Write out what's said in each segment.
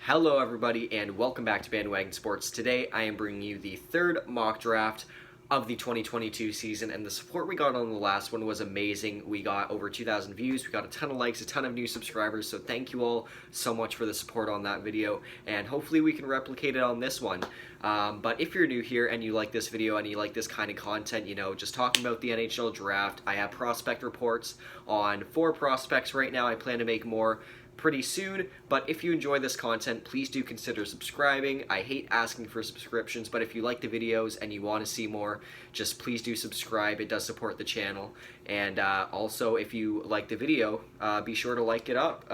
Hello everybody and welcome back to Bandwagon Sports. Today I am bringing you the third mock draft of the 2022 season, and the support we got on the last one was amazing. We got over 2,000 views, we got a ton of likes, a ton of new subscribers, so thank you all so much for the support on that video, and hopefully we can replicate it on this one. But if you're new here and you like this video and you like this kind of content, just talking about the NHL draft, I have prospect reports on 4 prospects right now. I plan to make more pretty soon, but if you enjoy this content, please do consider subscribing. I hate asking for subscriptions, but if you like the videos and you want to see more, just please do subscribe. It does support the channel. And also, if you like the video, be sure to like it up,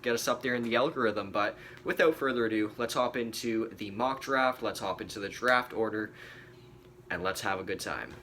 get us up there in the algorithm. But without further ado, let's hop into the mock draft, let's hop into the draft order, and let's have a good time.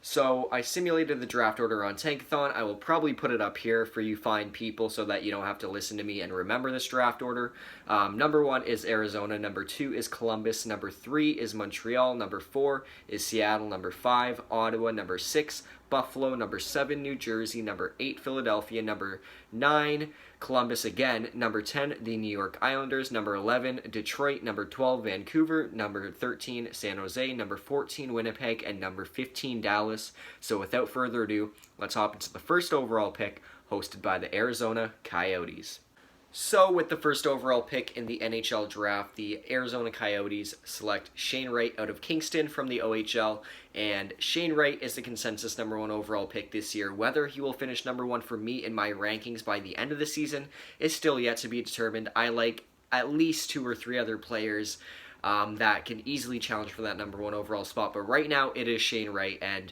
So I simulated the draft order on Tankathon. I will probably put it up here for you fine people so that you don't have to listen to me and remember this draft order. Number 1 is Arizona. Number 2 is Columbus. Number 3 is Montreal. Number 4 is Seattle. Number 5, Ottawa. Number 6, Buffalo. Number 7, New Jersey. Number 8, Philadelphia. Number 9, Columbus again. Number 10, the New York Islanders. Number 11, Detroit. Number 12, Vancouver. Number 13, San Jose. Number 14, Winnipeg. And number 15, Dallas. So without further ado, let's hop into the first overall pick, hosted by the Arizona Coyotes. So with the first overall pick in the NHL draft, the Arizona Coyotes select Shane Wright out of Kingston from the OHL, and Shane Wright is the consensus number 1 overall pick this year. Whether he will finish number 1 for me in my rankings by the end of the season is still yet to be determined. I like at least 2 or 3 other players that can easily challenge for that number 1 overall spot, but right now it is Shane Wright, and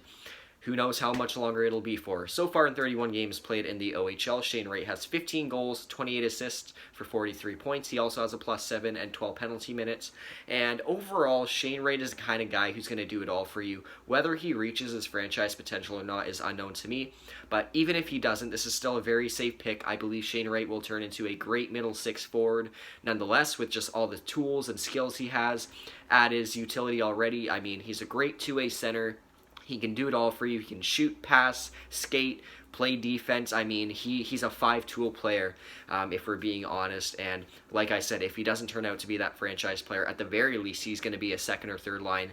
who knows how much longer it'll be for. So far in 31 games played in the OHL, Shane Wright has 15 goals, 28 assists for 43 points. He also has a +7 and 12 penalty minutes. And overall, Shane Wright is the kind of guy who's going to do it all for you. Whether he reaches his franchise potential or not is unknown to me. But even if he doesn't, this is still a very safe pick. I believe Shane Wright will turn into a great middle 6 forward. Nonetheless, with just all the tools and skills he has at his utility already, I mean, he's a great two-way center. He can do it all for you. He can shoot, pass, skate, play defense. I mean, he's a 5-tool player, if we're being honest. And like I said, if he doesn't turn out to be that franchise player, at the very least, he's going to be a second or third line,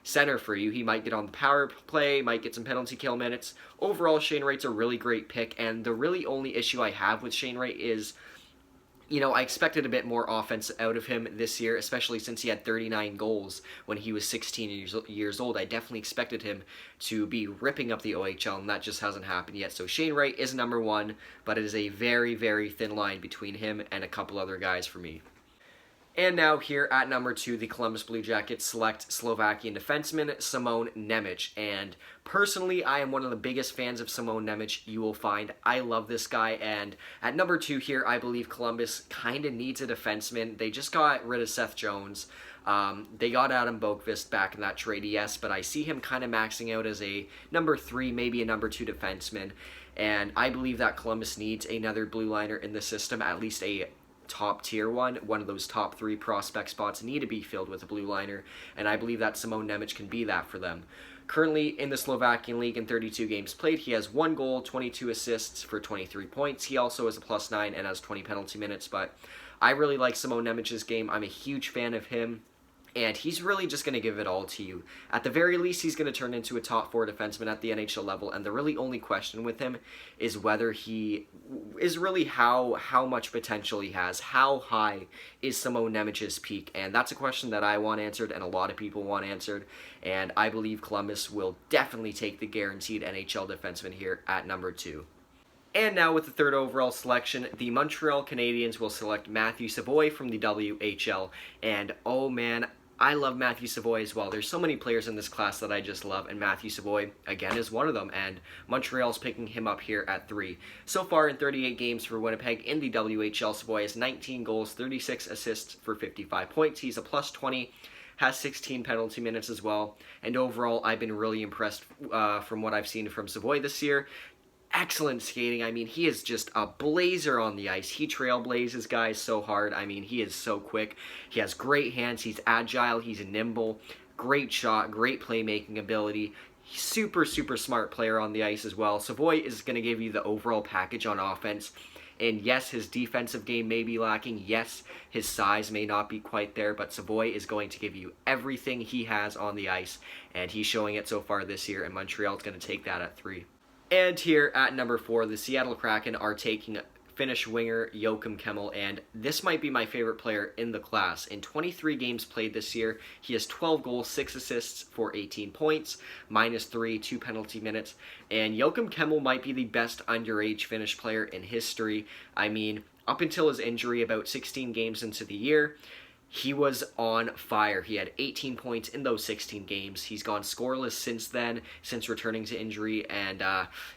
center for you. He might get on the power play, might get some penalty kill minutes. Overall, Shane Wright's a really great pick. And the really only issue I have with Shane Wright is, I expected a bit more offense out of him this year, especially since he had 39 goals when he was 16 years old. I definitely expected him to be ripping up the OHL, and that just hasn't happened yet. So Shane Wright is number 1, but it is a very, very thin line between him and a couple other guys for me. And now here at number 2, the Columbus Blue Jackets select Slovakian defenseman Simon Nemec. And personally, I am one of the biggest fans of Simon Nemec you will find. I love this guy. And at number 2 here, I believe Columbus kind of needs a defenseman. They just got rid of Seth Jones. They got Adam Boqvist back in that trade, yes, but I see him kind of maxing out as a number 3, maybe a number 2 defenseman. And I believe that Columbus needs another blue liner in the system, at least a top tier one of those top 3 prospect spots need to be filled with a blue liner, and I believe that Simon Nemec can be that for them. Currently in the Slovakian League in 32 games played, he has 1 goal, 22 assists for 23 points. He also has a +9 and has 20 penalty minutes, but I really like Simon Nemec's game. I'm a huge fan of him. And he's really just going to give it all to you. At the very least, he's going to turn into a top 4 defenseman at the NHL level. And the really only question with him is whether he is really how much potential he has. How high is Simon Nemec's peak? And that's a question that I want answered and a lot of people want answered. And I believe Columbus will definitely take the guaranteed NHL defenseman here at number 2. And now with the 3rd overall selection, the Montreal Canadiens will select Matthew Savoy from the WHL. And oh man, I love Matthew Savoy as well. There's so many players in this class that I just love, and Matthew Savoy, again, is one of them, and Montreal's picking him up here at 3. So far in 38 games for Winnipeg in the WHL, Savoy has 19 goals, 36 assists for 55 points. He's a +20, has 16 penalty minutes as well, and overall, I've been really impressed from what I've seen from Savoy this year. Excellent skating. I mean, he is just a blazer on the ice. He trailblazes guys so hard. I mean, he is so quick. He has great hands. He's agile. He's nimble. Great shot. Great playmaking ability. Super, super smart player on the ice as well. Savoy is going to give you the overall package on offense. And yes, his defensive game may be lacking. Yes, his size may not be quite there, but Savoy is going to give you everything he has on the ice, and he's showing it so far this year, and Montreal's going to take that at 3. And here at number 4, the Seattle Kraken are taking Finnish winger Joachim Kimmel, and this might be my favorite player in the class. In 23 games played this year, he has 12 goals, 6 assists for 18 points, -3, 2 penalty minutes, and Joachim Kimmel might be the best underage Finnish player in history. I mean, up until his injury about 16 games into the year, he was on fire. He had 18 points in those 16 games. He's gone scoreless since then, since returning to injury, and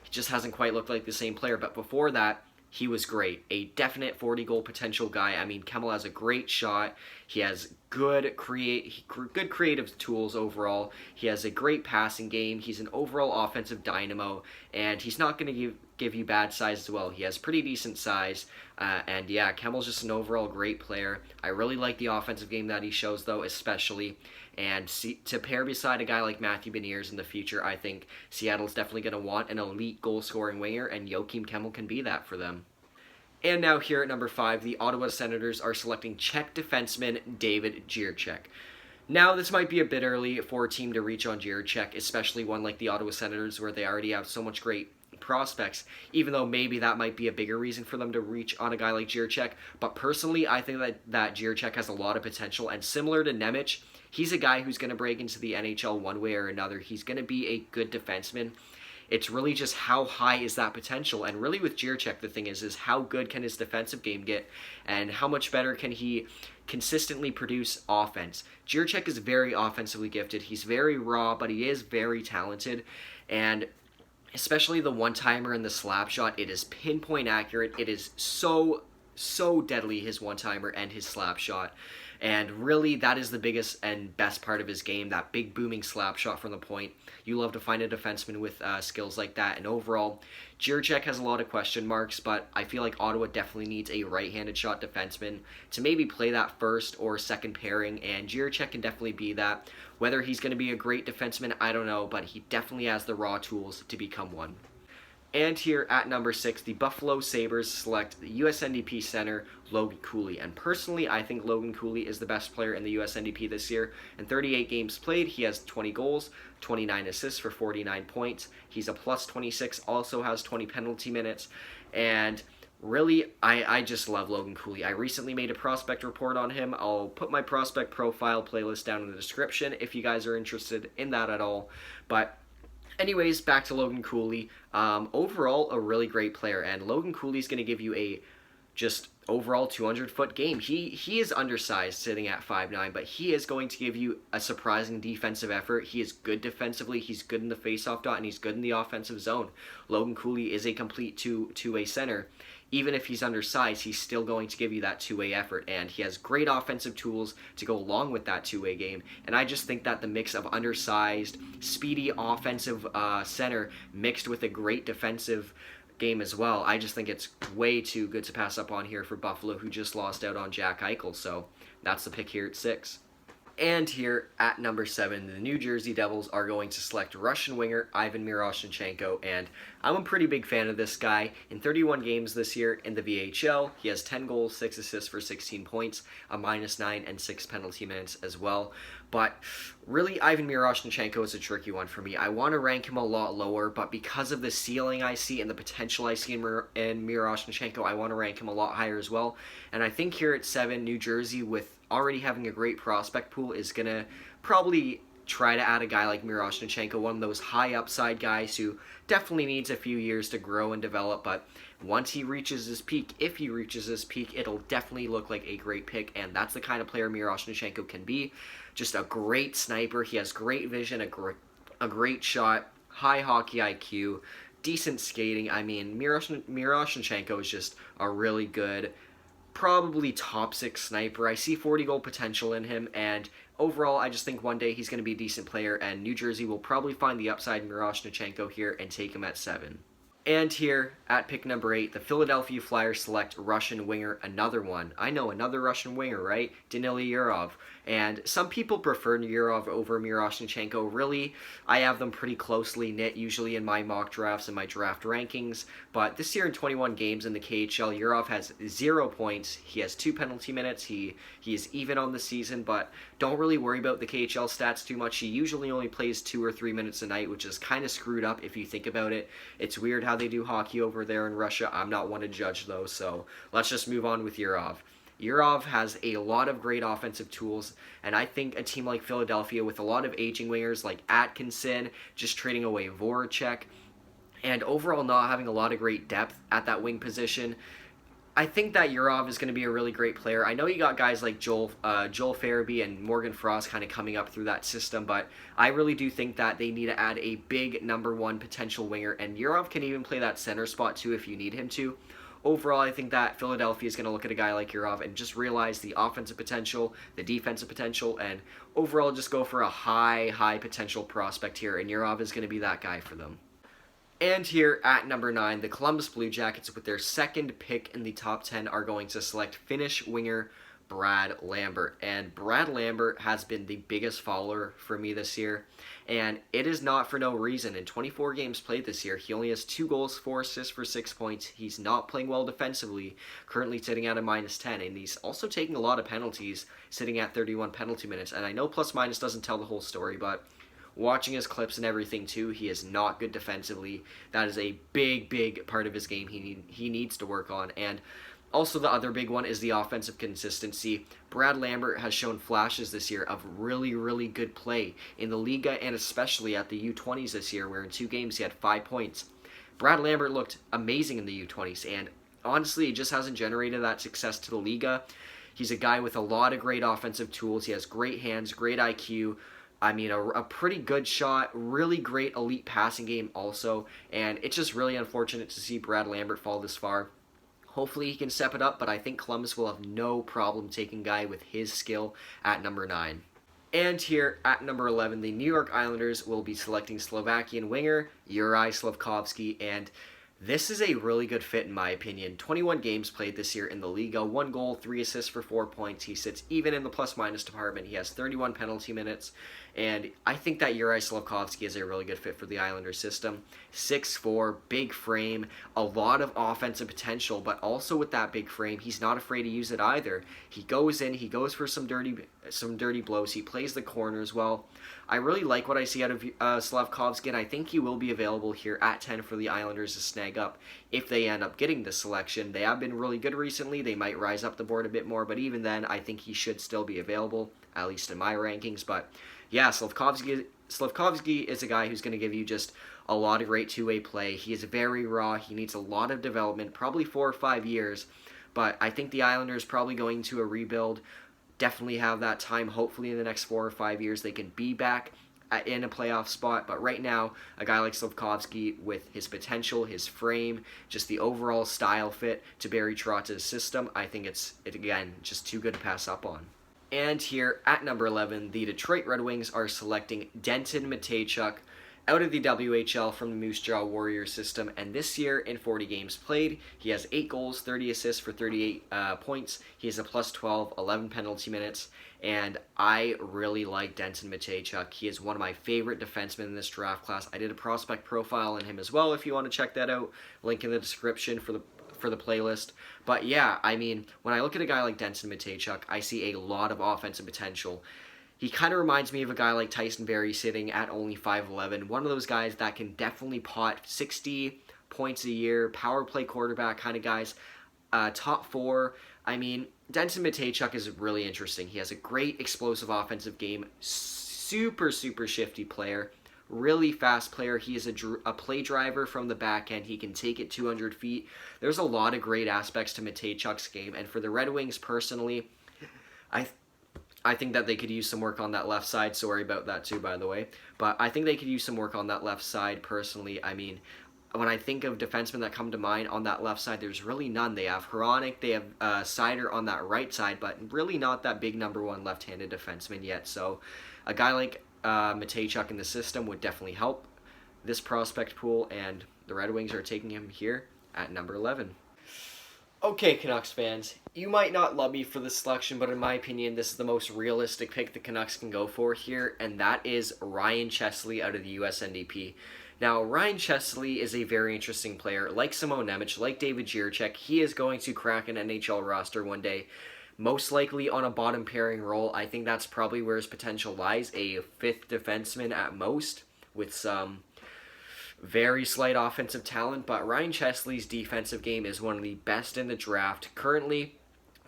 he just hasn't quite looked like the same player. But before that, he was great. A definite 40-goal potential guy. I mean, Kemell has a great shot. He has good creative tools overall. He has a great passing game. He's an overall offensive dynamo, and he's not going to give you bad size as well. He has pretty decent size, and yeah, Kemmell's just an overall great player. I really like the offensive game that he shows, though, especially. And to pair beside a guy like Matthew Beniers in the future, I think Seattle's definitely going to want an elite goal-scoring winger, and Joachim Kimmel can be that for them. And now here at number 5, the Ottawa Senators are selecting Czech defenseman David Jiricek. Now, this might be a bit early for a team to reach on Jiricek, especially one like the Ottawa Senators where they already have so much great prospects, even though maybe that might be a bigger reason for them to reach on a guy like Jiricek. But personally, I think that Jiricek has a lot of potential, and similar to Nemec, he's a guy who's going to break into the NHL one way or another. He's going to be a good defenseman. It's really just how high is that potential, and really with Jiricek, the thing is how good can his defensive game get, and how much better can he consistently produce offense. Jiricek is very offensively gifted. He's very raw, but he is very talented, and especially the one-timer and the slap shot, it is pinpoint accurate. It is so deadly, his one-timer and his slap shot. And really, that is the biggest and best part of his game, that big booming slap shot from the point. You love to find a defenseman with skills like that. And overall, Jiricek has a lot of question marks, but I feel like Ottawa definitely needs a right-handed shot defenseman to maybe play that first or second pairing, and Jiricek can definitely be that. Whether he's going to be a great defenseman, I don't know, but he definitely has the raw tools to become one. And here at number 6, the Buffalo Sabres select the USNDP center, Logan Cooley. And personally, I think Logan Cooley is the best player in the USNDP this year. In 38 games played, he has 20 goals, 29 assists for 49 points. He's a plus 26, also has 20 penalty minutes. And really, I just love Logan Cooley. I recently made a prospect report on him. I'll put my prospect profile playlist down in the description if you guys are interested in that at all. But anyways, back to Logan Cooley. Overall, a really great player, and Logan Cooley's going to give you a just overall 200-foot game. He is undersized, sitting at 5'9", but he is going to give you a surprising defensive effort. He is good defensively, he's good in the faceoff dot, and he's good in the offensive zone. Logan Cooley is a complete two-way center. Even if he's undersized, he's still going to give you that two-way effort, and he has great offensive tools to go along with that two-way game. And I just think that the mix of undersized, speedy offensive center mixed with a great defensive game as well, I just think it's way too good to pass up on here for Buffalo, who just lost out on Jack Eichel. So that's the pick here at 6. And here at number 7, the New Jersey Devils are going to select Russian winger Ivan Miroshnichenko, and I'm a pretty big fan of this guy. In 31 games this year in the VHL, he has 10 goals, 6 assists for 16 points, a -9 and 6 penalty minutes as well. But really, Ivan Miroshnichenko is a tricky one for me. I want to rank him a lot lower, but because of the ceiling I see and the potential I see in Miroshnichenko, I want to rank him a lot higher as well. And I think here at 7, New Jersey, with already having a great prospect pool, is going to probably try to add a guy like Miroshnichenko, one of those high upside guys who definitely needs a few years to grow and develop, but once he reaches his peak, if he reaches his peak, it'll definitely look like a great pick, and that's the kind of player Miroshnichenko can be. Just a great sniper. He has great vision, a great shot, high hockey IQ, decent skating. I mean, Miroshnichenko is just a really good, probably top 6 sniper. I see 40-goal potential in him, and overall, I just think one day he's going to be a decent player, and New Jersey will probably find the upside in Miroshnichenko here and take him at 7. And here at pick number 8, the Philadelphia Flyers select Russian winger, another one. I know, another Russian winger, right? Danilo Urov. And some people prefer Urov over Miroshnichenko. Really, I have them pretty closely knit, usually in my mock drafts and my draft rankings. But this year in 21 games in the KHL, Urov has 0 points. He has 2 penalty minutes. He is even on the season, but don't really worry about the KHL stats too much. He usually only plays 2 or 3 minutes a night, which is kind of screwed up if you think about it. It's weird how they do hockey over there in Russia. I'm not one to judge, though, so let's just move on with Urov. Urov has a lot of great offensive tools, and I think a team like Philadelphia with a lot of aging wingers like Atkinson, just trading away Voracek, and overall not having a lot of great depth at that wing position, I think that Urov is going to be a really great player. I know you got guys like Joel Farabee and Morgan Frost kind of coming up through that system, but I really do think that they need to add a big number 1 potential winger, and Urov can even play that center spot too if you need him to. Overall, I think that Philadelphia is going to look at a guy like Urov and just realize the offensive potential, the defensive potential, and overall just go for a high potential prospect here, and Urov is going to be that guy for them. And here at number 9, the Columbus Blue Jackets, with their second pick in the top 10, are going to select Finnish winger Brad Lambert. And Brad Lambert has been the biggest follower for me this year, and it is not for no reason. In 24 games played this year, he only has 2 goals, 4 assists for 6 points. He's not playing well defensively, currently sitting at a -10, and he's also taking a lot of penalties, sitting at 31 penalty minutes. And I know plus-minus doesn't tell the whole story, but watching his clips and everything too, he is not good defensively. That is a big part of his game he needs to work on. And also the other big one is the offensive consistency. Brad Lambert has shown flashes this year of really good play in the Liga, and especially at the U20s this year, where in 2 games he had 5 points. Brad Lambert looked amazing in the U20s, and honestly, he just hasn't generated that success to the Liga. He's a guy with a lot of great offensive tools. He has great hands, great IQ. I mean, a pretty good shot, really great elite passing game also, and it's just really unfortunate to see Brad Lambert fall this far. Hopefully he can step it up, but I think Columbus will have no problem taking a guy with his skill at number 9. And here at number 11, the New York Islanders will be selecting Slovakian winger Uri Slokov, and this is a really good fit in my opinion. 21 games played this year in the Liga, 1 goal, 3 assists for 4 points. He sits even in the plus-minus department. He has 31 penalty minutes, and I think that Uri Slokov is a really good fit for the Islanders system. 6'4", big frame, a lot of offensive potential, but also with that big frame, he's not afraid to use it either. He goes in, he goes for some dirty blows, he plays the corners well. I really like what I see out of Slokov, and I think he will be available here at 10 for the Islanders to snag up if they end up getting this selection. They have been really good recently. They might rise up the board a bit more, but even then, I think he should still be available, at least in my rankings. But yeah, Slokov is a guy who's going to give you just a lot of great two-way play. He is very raw. He needs a lot of development, probably 4 or 5 years, but I think the Islanders probably going to a rebuild. Definitely have that time. Hopefully in the next 4 or 5 years they can be back in a playoff spot. But right now, a guy like Slokov, with his potential, his frame, just the overall style fit to Barry Trotz's system, I think it's again just too good to pass up on. And here at number 11, the Detroit Red Wings are selecting Denton Matechuck out of the WHL from the Moose Jaw Warriors system, and this year in 40 games played, he has 8 goals, 30 assists for 38 points. He has a +12, 11 penalty minutes, and I really like Denton Matechuck. He is one of my favorite defensemen in this draft class. I did a prospect profile on him as well if you want to check that out. Link in the description for the playlist. But yeah, I mean, when I look at a guy like Denton Matechuck, I see a lot of offensive potential. He kind of reminds me of a guy like Tyson Barrie sitting at only 5'11", one of those guys that can definitely pot 60 points a year, power play quarterback kind of guys, top 4. I mean, Denton Matechuck is really interesting. He has a great explosive offensive game, super shifty player, really fast player. He is a play driver from the back end. He can take it 200 feet. There's a lot of great aspects to Matechuck's game, and for the Red Wings personally, I think that they could use some work on that left side. Sorry about that too, by the way. But I think they could use some work on that left side personally. I mean, when I think of defensemen that come to mind on that left side, there's really none. They have Hronek, they have Sider on that right side, but really not that big number 1 left-handed defenseman yet. So a guy like Matechuck in the system would definitely help this prospect pool, and the Red Wings are taking him here at number 11. Okay, Canucks fans, you might not love me for this selection, but in my opinion, this is the most realistic pick the Canucks can go for here, and that is Ryan Chesley out of the USNDP. Now, Ryan Chesley is a very interesting player. Like Simon Nemec, like David Jiricek, he is going to crack an NHL roster one day, most likely on a bottom pairing role. I think that's probably where his potential lies, a fifth defenseman at most, with some very slight offensive talent, but Ryan Chesley's defensive game is one of the best in the draft. Currently,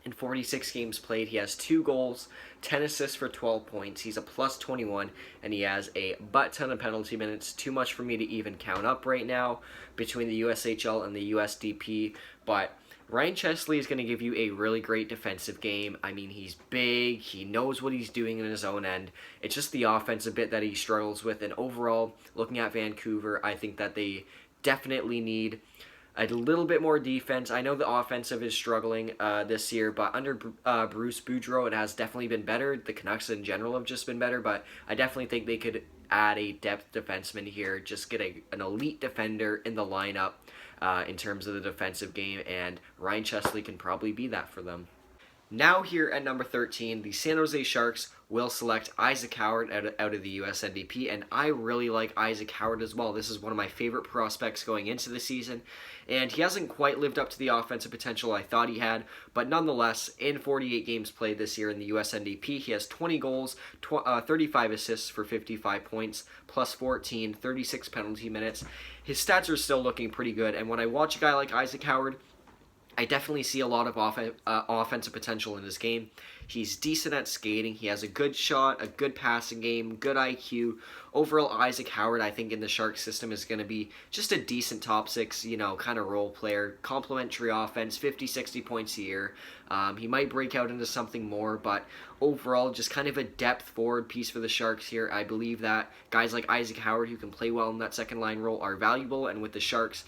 in 46 games played, he has 2 goals, 10 assists for 12 points. He's a plus 21, and he has a butt-ton of penalty minutes. Too much for me to even count up right now between the USHL and the USDP, but Ryan Chesley is going to give you a really great defensive game. I mean, he's big, he knows what he's doing in his own end. It's just the offensive bit that he struggles with, and overall, looking at Vancouver, I think that they definitely need a little bit more defense. I know the offensive is struggling this year, but under Bruce Boudreau, it has definitely been better. The Canucks in general have just been better, but I definitely think they could add a depth defenseman here, just get an elite defender in the lineup in terms of the defensive game, and Ryan Chesley can probably be that for them. Now here at number 13, the San Jose Sharks will select Isaac Howard out of the USNDP, and I really like Isaac Howard as well. This is one of my favorite prospects going into the season, and he hasn't quite lived up to the offensive potential I thought he had, but nonetheless, in 48 games played this year in the USNDP, he has 20 goals, 35 assists for 55 points, plus 14, 36 penalty minutes. His stats are still looking pretty good, and when I watch a guy like Isaac Howard, I definitely see a lot of offensive potential in his game. He's decent at skating. He has a good shot, a good passing game, good IQ. Overall, Isaac Howard, I think, in the Sharks system is going to be just a decent top 6, kind of role player. Complementary offense, 50, 60 points a year. He might break out into something more, but overall, just kind of a depth forward piece for the Sharks here. I believe that guys like Isaac Howard, who can play well in that second line role, are valuable, and with the Sharks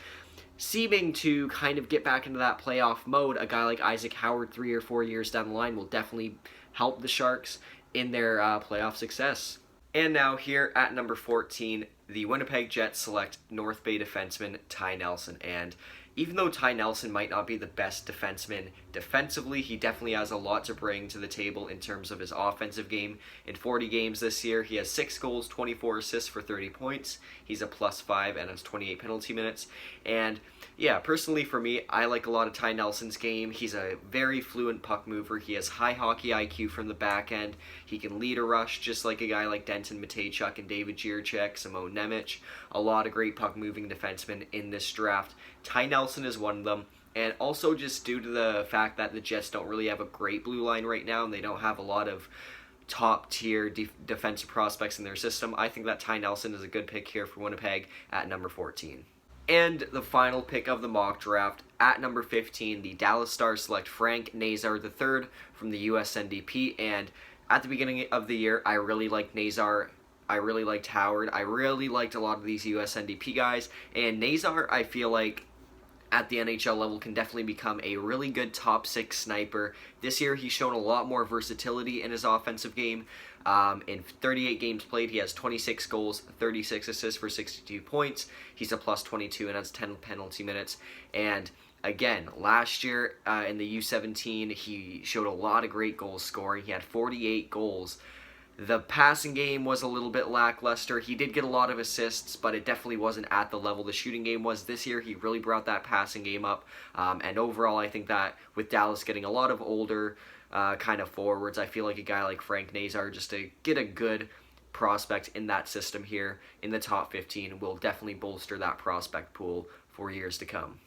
seeming to kind of get back into that playoff mode, a guy like Isaac Howard 3 or 4 years down the line will definitely help the Sharks in their playoff success. And now here at number 14, the Winnipeg Jets select North Bay defenseman Ty Nelson. And even though Ty Nelson might not be the best defenseman defensively, he definitely has a lot to bring to the table in terms of his offensive game. In 40 games this year, he has 6 goals, 24 assists for 30 points. He's a plus 5 and has 28 penalty minutes. And yeah, personally for me, I like a lot of Ty Nelson's game. He's a very fluent puck mover. He has high hockey IQ from the back end. He can lead a rush just like a guy like Denton Matechuck and David Jiricek, Simon Nemec. A lot of great puck moving defensemen in this draft. Ty Nelson is one of them. And also just due to the fact that the Jets don't really have a great blue line right now, and they don't have a lot of top-tier defensive prospects in their system, I think that Ty Nelson is a good pick here for Winnipeg at number 14. And the final pick of the mock draft, at number 15, the Dallas Stars select Frank Nazar III from the USNDP. And at the beginning of the year, I really liked Nazar. I really liked Howard. I really liked a lot of these USNDP guys. And Nazar, I feel like, at the NHL level, can definitely become a really good top 6 sniper. This year, he's shown a lot more versatility in his offensive game. In 38 games played, he has 26 goals, 36 assists for 62 points. He's a plus 22 and has 10 penalty minutes. And again, last year in the U17, he showed a lot of great goal scoring. He had 48 goals. The passing game was a little bit lackluster. He did get a lot of assists, but it definitely wasn't at the level the shooting game was. This year, he really brought that passing game up. And overall, I think that with Dallas getting a lot of older kind of forwards, I feel like a guy like Frank Nazar, just to get a good prospect in that system here in the top 15, will definitely bolster that prospect pool for years to come.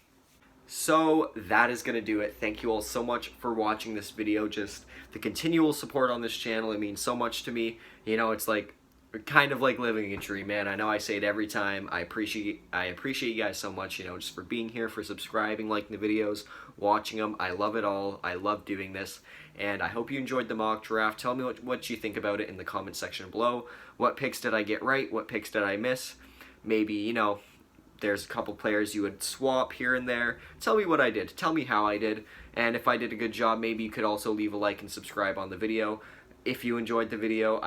So that is going to do it. Thank you all so much for watching this video. Just the continual support on this channel, it means so much to me. It's like kind of like living a dream, man. I know I say it every time. I appreciate you guys so much, just for being here, for subscribing, liking the videos, watching them. I love it all. I love doing this. And I hope you enjoyed the mock draft. Tell me what you think about it in the comment section below. What picks did I get right? What picks did I miss? Maybe, there's a couple players you would swap here and there. Tell me what I did. Tell me how I did. And if I did a good job, maybe you could also leave a like and subscribe on the video. If you enjoyed the video,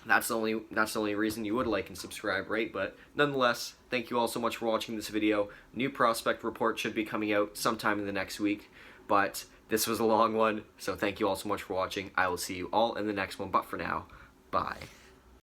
That's the only reason you would like and subscribe, right? But nonetheless, thank you all so much for watching this video. New prospect report should be coming out sometime in the next week, but this was a long one, so thank you all so much for watching. I will see you all in the next one, but for now, bye.